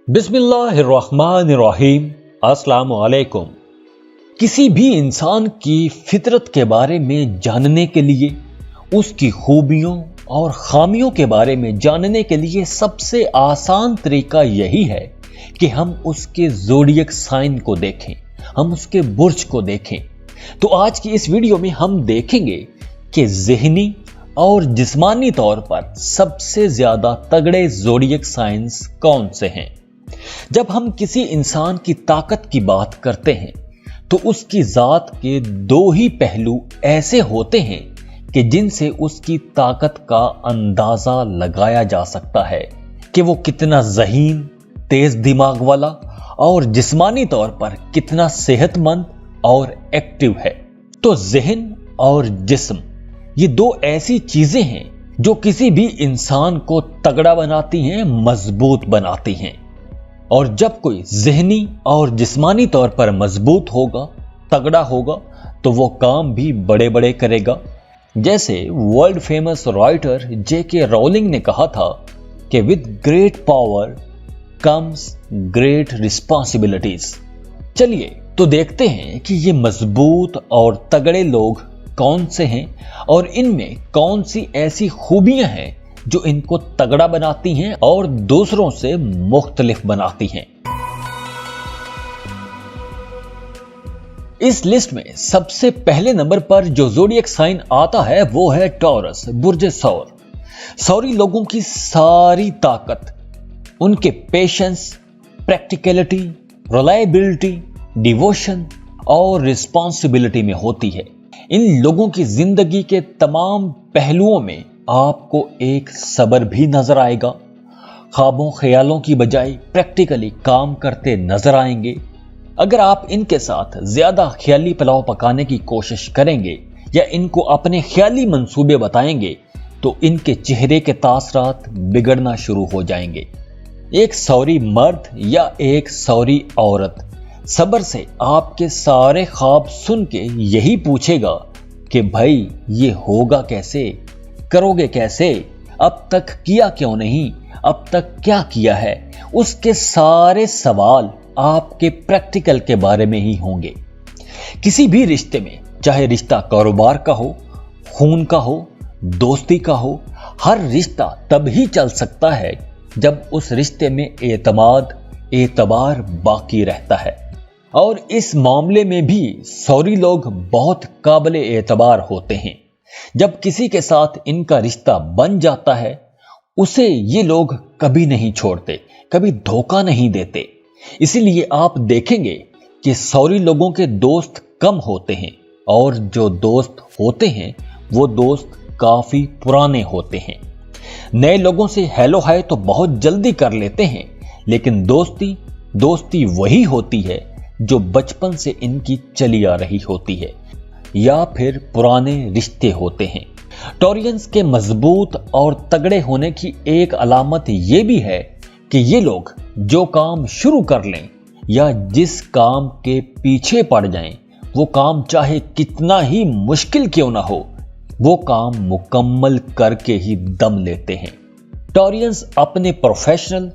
बिस्मिल्लाहिर्रहमानिर्रहीम। अस्सलाम वालेकुम। किसी भी इंसान की फितरत के बारे में जानने के लिए, उसकी खूबियों और खामियों के बारे में जानने के लिए सबसे आसान तरीका यही है कि हम उसके ज़ोडिएक साइन को देखें, हम उसके बुर्ज को देखें। तो आज की इस वीडियो में हम देखेंगे कि ज़हनी और जिस्मानी तौर पर सबसे ज्यादा तगड़े ज़ोडिएक साइंस कौन से हैं। जब हम किसी इंसान की ताकत की बात करते हैं तो उसकी जात के दो ही पहलू ऐसे होते हैं कि जिनसे उसकी ताकत का अंदाजा लगाया जा सकता है कि वो कितना ज़हीन, तेज दिमाग वाला और जिस्मानी तौर पर कितना सेहतमंद और एक्टिव है। तो ज़हन और जिस्म, ये दो ऐसी चीजें हैं जो किसी भी इंसान को तगड़ा बनाती हैं, मजबूत बनाती हैं। और जब कोई ज़हनी और जिस्मानी तौर पर मजबूत होगा, तगड़ा होगा, तो वो काम भी बड़े बड़े करेगा। जैसे world famous writer J.K. Rolling ने कहा था कि with great power comes great responsibilities. चलिए तो देखते हैं कि ये मजबूत और तगड़े लोग कौन से हैं और इनमें कौन सी ऐसी खूबियां हैं जो इनको तगड़ा बनाती हैं और दूसरों से मुख्तलिफ बनाती हैं। इस लिस्ट में सबसे पहले नंबर पर जो ज़ोडिएक साइन आता है वो है टॉरस, बुर्ज सौर। सौरी लोगों की सारी ताकत उनके पेशेंस, प्रैक्टिकलिटी, रिलायबिलिटी, डिवोशन और रिस्पॉन्सिबिलिटी में होती है। इन लोगों की जिंदगी के तमाम पहलुओं में आपको एक सब्र भी नजर आएगा। ख्वाबों ख्यालों की बजाय प्रैक्टिकली काम करते नजर आएंगे। अगर आप इनके साथ ज्यादा ख्याली पुलाव पकाने की कोशिश करेंगे या इनको अपने ख्याली मंसूबे बताएंगे तो इनके चेहरे के तासरात बिगड़ना शुरू हो जाएंगे। एक सौरी मर्द या एक सौरी औरत सब्र से आपके सारे ख्वाब सुन के यही पूछेगा कि भाई ये होगा कैसे, करोगे कैसे, अब तक किया क्यों नहीं, अब तक क्या किया है। उसके सारे सवाल आपके प्रैक्टिकल के बारे में ही होंगे। किसी भी रिश्ते में, चाहे रिश्ता कारोबार का हो, खून का हो, दोस्ती का हो, हर रिश्ता तब ही चल सकता है जब उस रिश्ते में एतबार बाकी रहता है। और इस मामले में भी सौरी लोग बहुत काबिल एतबार होते हैं। जब किसी के साथ इनका रिश्ता बन जाता है उसे ये लोग कभी नहीं छोड़ते, कभी धोखा नहीं देते। इसीलिए आप देखेंगे कि सौरी लोगों के दोस्त कम होते हैं और जो दोस्त होते हैं वो दोस्त काफी पुराने होते हैं। नए लोगों से हेलो हाय तो बहुत जल्दी कर लेते हैं, लेकिन दोस्ती वही होती है जो बचपन से इनकी चली आ रही होती है या फिर पुराने रिश्ते होते हैं। टॉरियंस के मजबूत और तगड़े होने की एक अलामत ये भी है कि ये लोग जो काम शुरू कर लें या जिस काम के पीछे पड़ जाएं, वो काम चाहे कितना ही मुश्किल क्यों ना हो, वो काम मुकम्मल करके ही दम लेते हैं। टॉरियंस अपने प्रोफेशनल,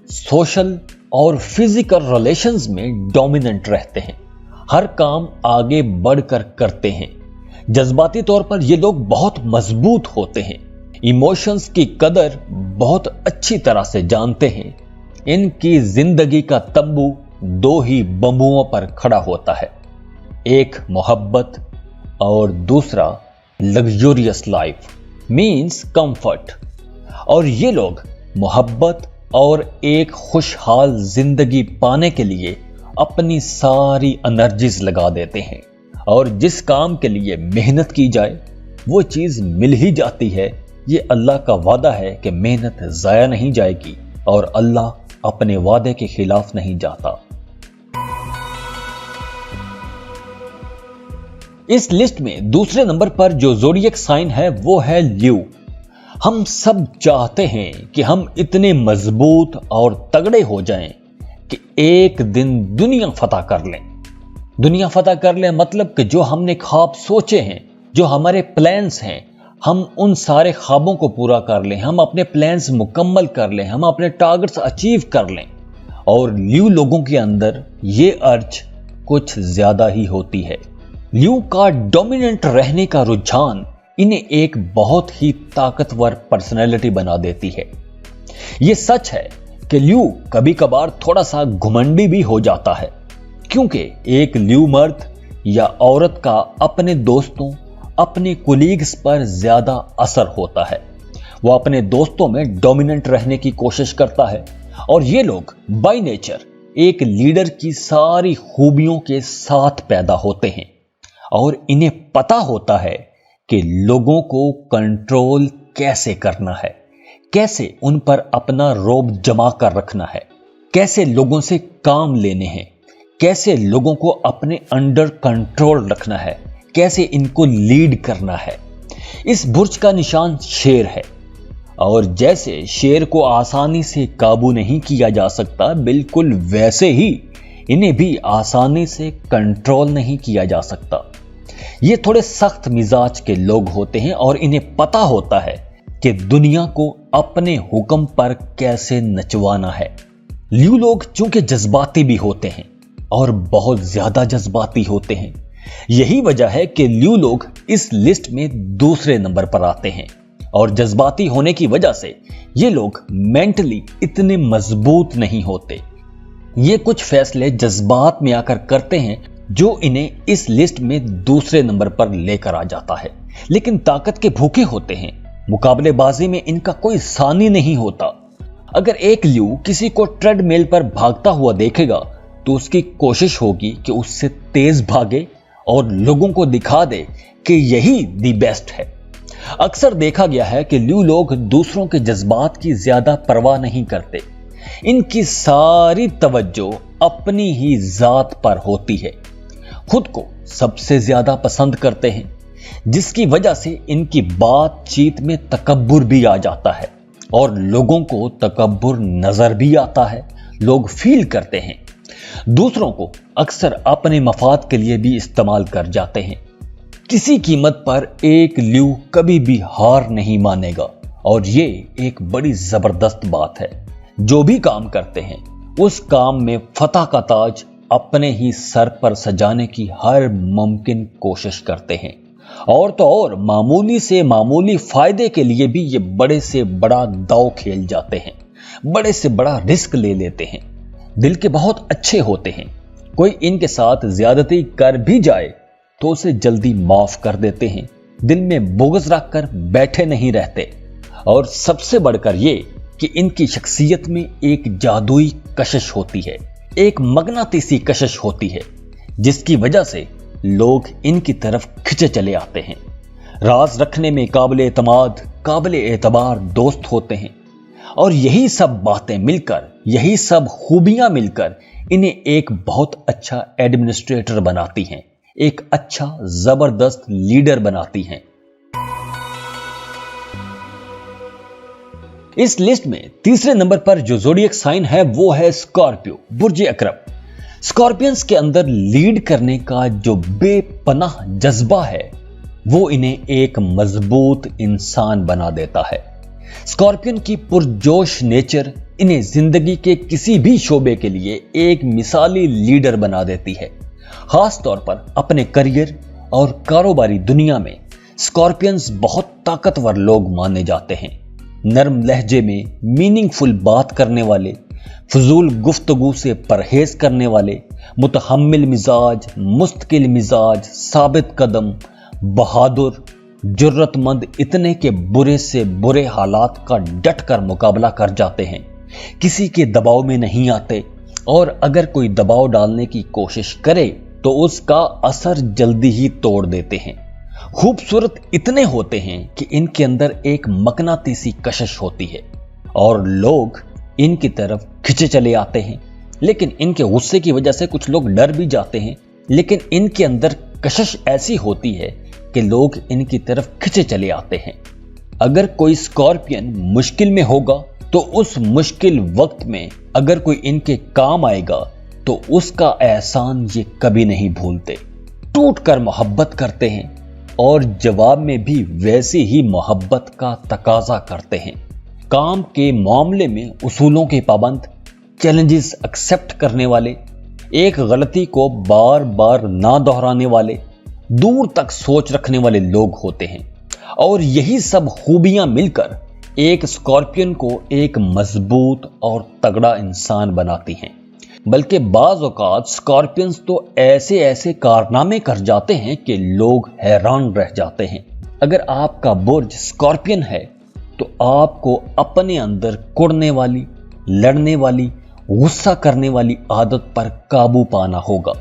सोशल और फिजिकल रिलेशंस में डोमिनेंट रहते हैं। हर काम आगे बढ़कर करते हैं। जज्बाती तौर पर ये लोग बहुत मजबूत होते हैं। इमोशंस की कदर बहुत अच्छी तरह से जानते हैं। इनकी जिंदगी का तंबू दो ही बंबुओं पर खड़ा होता है, एक मोहब्बत और दूसरा लग्जूरियस लाइफ मींस कंफर्ट। और ये लोग मोहब्बत और एक खुशहाल जिंदगी पाने के लिए अपनी सारी एनर्जीज लगा देते हैं। और जिस काम के लिए मेहनत की जाए वो चीज मिल ही जाती है। ये अल्लाह का वादा है कि मेहनत जाया नहीं जाएगी और अल्लाह अपने वादे के खिलाफ नहीं जाता। इस लिस्ट में दूसरे नंबर पर जो ज़ोडिएक साइन है वो है ल्यू। हम सब चाहते हैं कि हम इतने मजबूत और तगड़े हो जाएं कि एक दिन दुनिया फतह कर लें। दुनिया फतह कर लें मतलब कि जो हमने ख्वाब सोचे हैं, जो हमारे प्लान्स हैं, हम उन सारे ख्वाबों को पूरा कर लें, हम अपने प्लान्स मुकम्मल कर लें, हम अपने टारगेट्स अचीव कर लें और ल्यू लोगों के अंदर ये अर्ज कुछ ज्यादा ही होती है। ल्यू का डोमिनेंट रहने का रुझान इन्हें एक बहुत ही ताकतवर पर्सनैलिटी बना देती है। यह सच है कि ल्यू कभी कभार थोड़ा सा घुमंडी भी हो जाता है, क्योंकि एक ल्यू मर्द या औरत का अपने दोस्तों, अपने कोलीग्स पर ज्यादा असर होता है। वो अपने दोस्तों में डोमिनेंट रहने की कोशिश करता है और ये लोग बाय नेचर एक लीडर की सारी खूबियों के साथ पैदा होते हैं और इन्हें पता होता है कि लोगों को कंट्रोल कैसे करना है, कैसे उन पर अपना रोब जमा कर रखना है, कैसे लोगों से काम लेने हैं, कैसे लोगों को अपने अंडर कंट्रोल रखना है, कैसे इनको लीड करना है। इस बुर्ज का निशान शेर है और जैसे शेर को आसानी से काबू नहीं किया जा सकता, बिल्कुल वैसे ही इन्हें भी आसानी से कंट्रोल नहीं किया जा सकता। ये थोड़े सख्त मिजाज के लोग होते हैं और इन्हें पता होता है कि दुनिया को अपने हुक्म पर कैसे नचवाना है। ल्यू लोग चूंकि जज्बाती भी होते हैं और बहुत ज्यादा जज्बाती होते हैं, यही वजह है कि ल्यू लोग इस लिस्ट में दूसरे नंबर पर आते हैं। और जज्बाती होने की वजह से ये लोग मेंटली इतने मजबूत नहीं होते। ये कुछ फैसले जज्बात में आकर करते हैं जो इन्हें इस लिस्ट में दूसरे नंबर पर लेकर आ जाता है, लेकिन ताकत के भूखे होते हैं। मुकाबलेबाजी में इनका कोई सानी नहीं होता। अगर एक ल्यू किसी को ट्रेडमिल पर भागता हुआ देखेगा तो उसकी कोशिश होगी कि उससे तेज भागे और लोगों को दिखा दे कि यही दी बेस्ट है। अक्सर देखा गया है कि ल्यू लोग दूसरों के जज्बात की ज्यादा परवाह नहीं करते। इनकी सारी तवज्जो अपनी ही जात पर होती है। खुद को सबसे ज्यादा पसंद करते हैं, जिसकी वजह से इनकी बातचीत में तकब्बुर भी आ जाता है और लोगों को तकब्बुर नजर भी आता है। लोग फील करते हैं। दूसरों को अक्सर अपने मफाद के लिए भी इस्तेमाल कर जाते हैं। किसी कीमत पर एक ल्यू कभी भी हार नहीं मानेगा और ये एक बड़ी जबरदस्त बात है। जो भी काम करते हैं उस काम में फतह का ताज अपने ही सर पर सजाने की हर मुमकिन कोशिश करते हैं। और तो और मामूली से मामूली फायदे के लिए भी ये बड़े से बड़ा दांव खेल जाते हैं, बड़े से बड़ा रिस्क ले लेते हैं। दिल के बहुत अच्छे होते हैं। कोई इनके साथ ज्यादती कर भी जाए तो उसे जल्दी माफ कर देते हैं। दिल में बोगस रखकर बैठे नहीं रहते। और सबसे बढ़कर ये कि इनकी शख्सियत में एक जादुई कशिश होती है, एक मगनातीसी कशिश होती है, जिसकी वजह से लोग इनकी तरफ खिंचे चले आते हैं। राज रखने में काबिल एतमाद, काबिल एतबार दोस्त होते हैं और यही सब बातें मिलकर, यही सब खूबियां मिलकर इन्हें एक बहुत अच्छा एडमिनिस्ट्रेटर बनाती हैं, एक अच्छा जबरदस्त लीडर बनाती हैं। इस लिस्ट में तीसरे नंबर पर जो ज़ोडिएक साइन है वो है स्कॉर्पियो, बुर्ज अकरब। स्कॉर्पियंस के अंदर लीड करने का जो बेपनाह जज्बा है वो इन्हें एक मजबूत इंसान बना देता है। स्कॉर्पियन की पुरजोश नेचर इन्हें जिंदगी के किसी भी शोबे के लिए एक मिसाली लीडर बना देती है। खास तौर पर अपने करियर और कारोबारी दुनिया में स्कॉर्पियंस बहुत ताकतवर लोग माने जाते हैं। नरम लहजे में मीनिंगफुल बात करने वाले, फजूल गुफ्तगू से परहेज करने वाले, मुतहम्मिल मिजाज, मुस्तकिल मिजाज, साबित कदम, बहादुर, जुर्रतमंद, इतने के बुरे से बुरे हालात का डट कर मुकाबला कर जाते हैं। किसी के दबाव में नहीं आते और अगर कोई दबाव डालने की कोशिश करे तो उसका असर जल्दी ही तोड़ देते हैं। खूबसूरत इतने होते हैं कि इनके अंदर एक मकनातीसी कशिश होती है और लोग इनकी तरफ खिंचे चले आते हैं। लेकिन इनके गुस्से की वजह से कुछ लोग डर भी जाते हैं। लेकिन इनके अंदर कशिश ऐसी होती है कि लोग इनकी तरफ खिंचे चले आते हैं। अगर कोई स्कॉर्पियन मुश्किल में होगा तो उस मुश्किल वक्त में अगर कोई इनके काम आएगा तो उसका एहसान ये कभी नहीं भूलते। टूट कर मोहब्बत करते हैं और जवाब में भी वैसी ही मोहब्बत का तकाजा करते हैं। काम के मामले में उसूलों के पाबंद, चैलेंजेस एक्सेप्ट करने वाले, एक गलती को बार बार ना दोहराने वाले, दूर तक सोच रखने वाले लोग होते हैं। और यही सब खूबियां मिलकर एक स्कॉर्पियन को एक मजबूत और तगड़ा इंसान बनाती हैं। बल्कि बाज औकात स्कॉर्पियंस तो ऐसे ऐसे कारनामे कर जाते हैं कि लोग हैरान रह जाते हैं। अगर आपका बुर्ज स्कॉर्पियन है तो आपको अपने अंदर कुड़ने वाली, लड़ने वाली, गुस्सा करने वाली आदत पर काबू पाना होगा।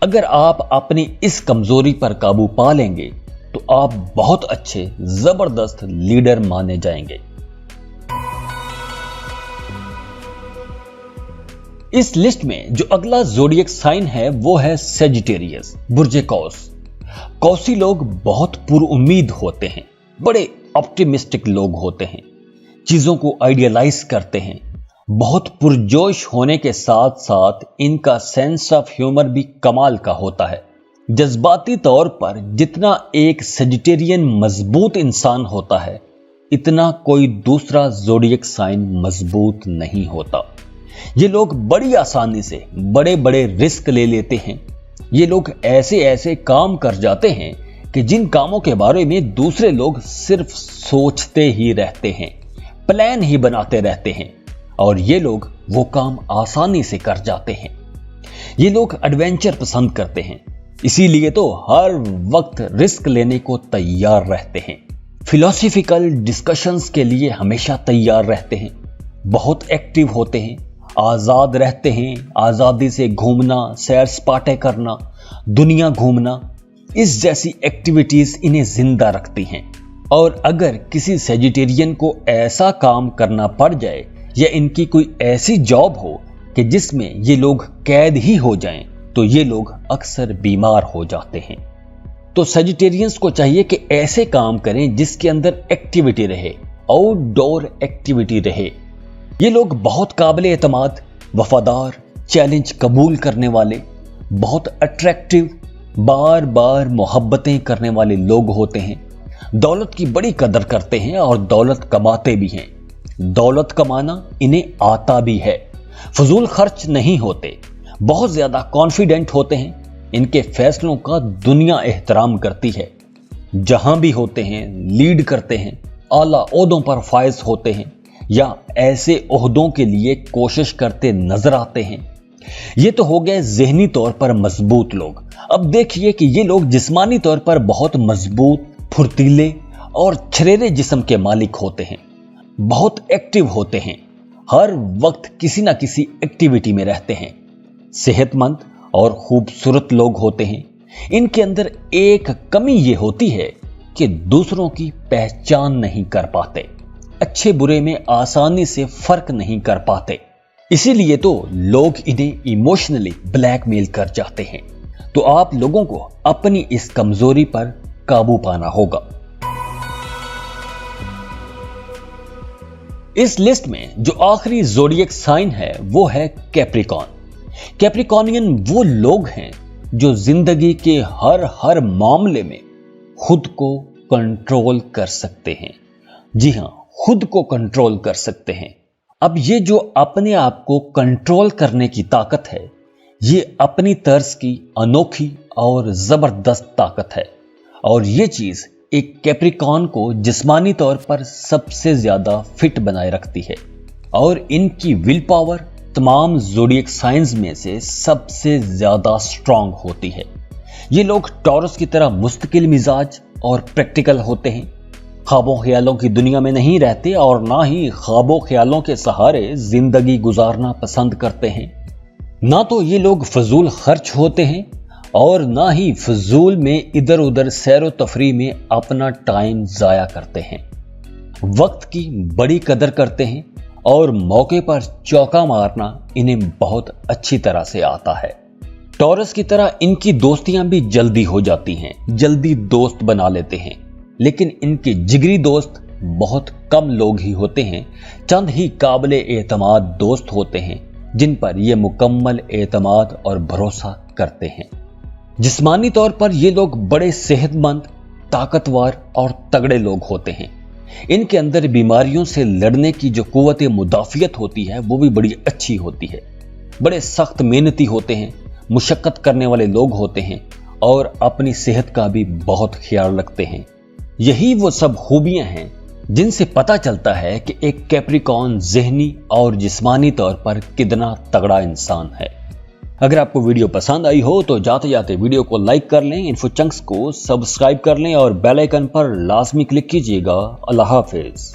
अगर आप अपनी इस कमजोरी पर काबू पा लेंगे तो आप बहुत अच्छे जबरदस्त लीडर माने जाएंगे। इस लिस्ट में जो अगला ज़ोडिएक साइन है वो है सेजिटेरियस, बुर्जे कौस। कौसी लोग बहुत पुरुउम्मीद होते हैं, बड़े ऑप्टिमिस्टिक लोग होते हैं, चीजों को आइडियलाइज करते हैं। बहुत पुरजोश होने के साथ साथ इनका सेंस ऑफ ह्यूमर भी कमाल का होता है। जज्बाती तौर पर जितना एक सेजिटेरियन मजबूत इंसान होता है, इतना कोई दूसरा ज़ोडिएक साइन मजबूत नहीं होता। ये लोग बड़ी आसानी से बड़े बड़े रिस्क ले लेते हैं। ये लोग ऐसे ऐसे काम कर जाते हैं कि जिन कामों के बारे में दूसरे लोग सिर्फ सोचते ही रहते हैं, प्लान ही बनाते रहते हैं, और ये लोग वो काम आसानी से कर जाते हैं। ये लोग एडवेंचर पसंद करते हैं, इसीलिए तो हर वक्त रिस्क लेने को तैयार रहते हैं। फिलोसॉफिकल डिस्कशंस के लिए हमेशा तैयार रहते हैं, बहुत एक्टिव होते हैं, आजाद रहते हैं। आजादी से घूमना, सैर सपाटे करना, दुनिया घूमना, इस जैसी एक्टिविटीज इन्हें जिंदा रखती हैं। और अगर किसी सेजिटेरियन को ऐसा काम करना पड़ जाए या इनकी कोई ऐसी जॉब हो कि जिसमें ये लोग कैद ही हो जाएं, तो ये लोग अक्सर बीमार हो जाते हैं। तो सेजिटेरियंस को चाहिए कि ऐसे काम करें जिसके अंदर एक्टिविटी रहे, आउटडोर एक्टिविटी रहे। ये लोग बहुत काबिल एतमाद, वफादार, चैलेंज कबूल करने वाले, बहुत अट्रैक्टिव, बार बार मोहब्बतें करने वाले लोग होते हैं। दौलत की बड़ी कदर करते हैं और दौलत कमाते भी हैं। दौलत कमाना इन्हें आता भी है, फजूल खर्च नहीं होते, बहुत ज्यादा कॉन्फिडेंट होते हैं। इनके फैसलों का दुनिया एहतराम करती है। जहां भी होते हैं लीड करते हैं, आला ओहदों पर फायज होते हैं या ऐसे ओहदों के लिए कोशिश करते नजर आते हैं। ये तो हो गए ज़हनी तौर पर मजबूत लोग। अब देखिए कि ये लोग जिस्मानी तौर पर बहुत मजबूत, फुर्तीले और छरेरे जिस्म के मालिक होते हैं, बहुत एक्टिव होते हैं, हर वक्त किसी ना किसी एक्टिविटी में रहते हैं। सेहतमंद और खूबसूरत लोग होते हैं। इनके अंदर एक कमी ये होती है कि दूसरों की पहचान नहीं कर पाते, अच्छे बुरे में आसानी से फर्क नहीं कर पाते। इसीलिए तो लोग इन्हें इमोशनली ब्लैकमेल कर जाते हैं। तो आप लोगों को अपनी इस कमजोरी पर काबू पाना होगा। इस लिस्ट में जो आखिरी ज़ोडिएक साइन है वो है कैप्रिकॉर्न। कैप्रिकॉर्नियन वो लोग हैं जो जिंदगी के हर मामले में खुद को कंट्रोल कर सकते हैं। जी हां, खुद को कंट्रोल कर सकते हैं। अब ये जो अपने आप को कंट्रोल करने की ताकत है, ये अपनी तर्ज की अनोखी और जबरदस्त ताकत है। और ये चीज एक कैप्रिकॉर्न को जिस्मानी तौर पर सबसे ज्यादा फिट बनाए रखती है। और इनकी विल पावर तमाम ज़ोडिएक साइंस में से सबसे ज्यादा स्ट्रांग होती है। ये लोग टॉरस की तरह मुस्तकिल मिजाज और प्रैक्टिकल होते हैं। ख्वाबों ख्यालों की दुनिया में नहीं रहते और ना ही ख्वाबों ख्यालों के सहारे जिंदगी गुजारना पसंद करते हैं। ना तो ये लोग फजूल खर्च होते हैं और ना ही फजूल में इधर उधर सैरो तफरी में अपना टाइम जाया करते हैं। वक्त की बड़ी कदर करते हैं और मौके पर चौका मारना इन्हें बहुत अच्छी तरह से आता है। टॉरस की तरह इनकी दोस्तियां भी जल्दी हो जाती हैं, जल्दी दोस्त बना लेते हैं। लेकिन इनके जिगरी दोस्त बहुत कम लोग ही होते हैं। चंद ही काबिले एतमाद दोस्त होते हैं जिन पर ये मुकम्मल एतमाद और भरोसा करते हैं। जिस्मानी तौर पर ये लोग बड़े सेहतमंद, ताकतवर और तगड़े लोग होते हैं। इनके अंदर बीमारियों से लड़ने की जो कुव्वत मुदाफियत होती है वो भी बड़ी अच्छी होती है। बड़े सख्त मेहनती होते हैं, मुशक्कत करने वाले लोग होते हैं और अपनी सेहत का भी बहुत ख्याल रखते हैं। यही वो सब खूबियां हैं जिनसे पता चलता है कि एक कैप्रिकॉर्न ज़हनी और जिस्मानी तौर पर कितना तगड़ा इंसान है। अगर आपको वीडियो पसंद आई हो तो जाते जाते वीडियो को लाइक कर लें, इन्फो चंक्स को सब्सक्राइब कर लें और बेल आइकन पर लाजमी क्लिक कीजिएगा। अल्लाह हाफिज।